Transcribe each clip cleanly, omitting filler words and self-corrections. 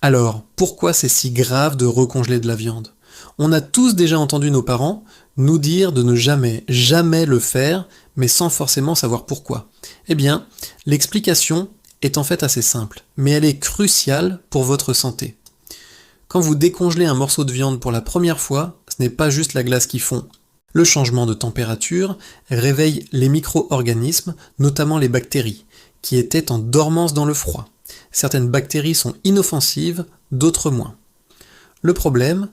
Alors, pourquoi c'est si grave de recongeler de la viande? On a tous déjà entendu nos parents nous dire de ne jamais, jamais le faire, mais sans forcément savoir pourquoi. Eh bien, l'explication est en fait assez simple, mais elle est cruciale pour votre santé. Quand vous décongelez un morceau de viande pour la première fois, ce n'est pas juste la glace qui fond. Le changement de température réveille les micro-organismes, notamment les bactéries, qui étaient en dormance dans le froid. Certaines bactéries sont inoffensives, d'autres moins. Le problème,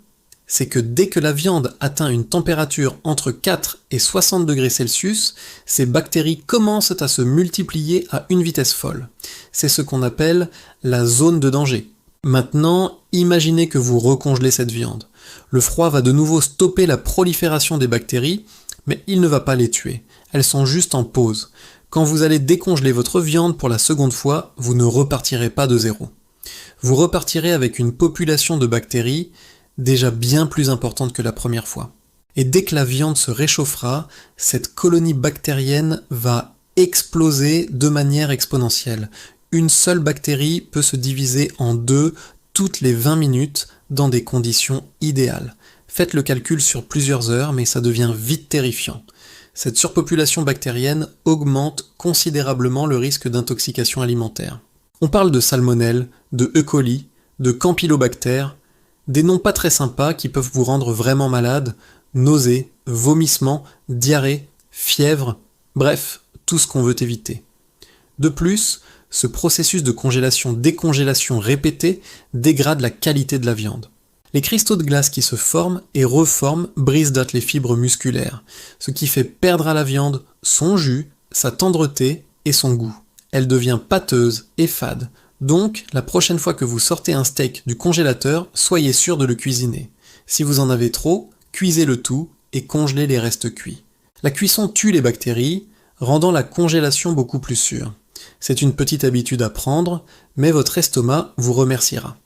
c'est que dès que la viande atteint une température entre 4 et 60 degrés Celsius, ces bactéries commencent à se multiplier à une vitesse folle. C'est ce qu'on appelle la zone de danger. Maintenant, imaginez que vous recongelez cette viande. Le froid va de nouveau stopper la prolifération des bactéries, mais il ne va pas les tuer. Elles sont juste en pause. Quand vous allez décongeler votre viande pour la seconde fois, vous ne repartirez pas de zéro. Vous repartirez avec une population de bactéries déjà bien plus importante que la première fois. Et dès que la viande se réchauffera, cette colonie bactérienne va exploser de manière exponentielle. Une seule bactérie peut se diviser en deux toutes les 20 minutes dans des conditions idéales. Faites le calcul sur plusieurs heures, mais ça devient vite terrifiant. Cette surpopulation bactérienne augmente considérablement le risque d'intoxication alimentaire. On parle de salmonelle, de E. coli, de campylobacter, des noms pas très sympas qui peuvent vous rendre vraiment malade, nausées, vomissements, diarrhée, fièvre, bref, tout ce qu'on veut éviter. De plus, ce processus de congélation-décongélation répété dégrade la qualité de la viande. Les cristaux de glace qui se forment et reforment brisent les fibres musculaires, ce qui fait perdre à la viande son jus, sa tendreté et son goût. Elle devient pâteuse et fade. Donc, la prochaine fois que vous sortez un steak du congélateur, soyez sûr de le cuisiner. Si vous en avez trop, cuisez le tout et congelez les restes cuits. La cuisson tue les bactéries, rendant la congélation beaucoup plus sûre. C'est une petite habitude à prendre, mais votre estomac vous remerciera.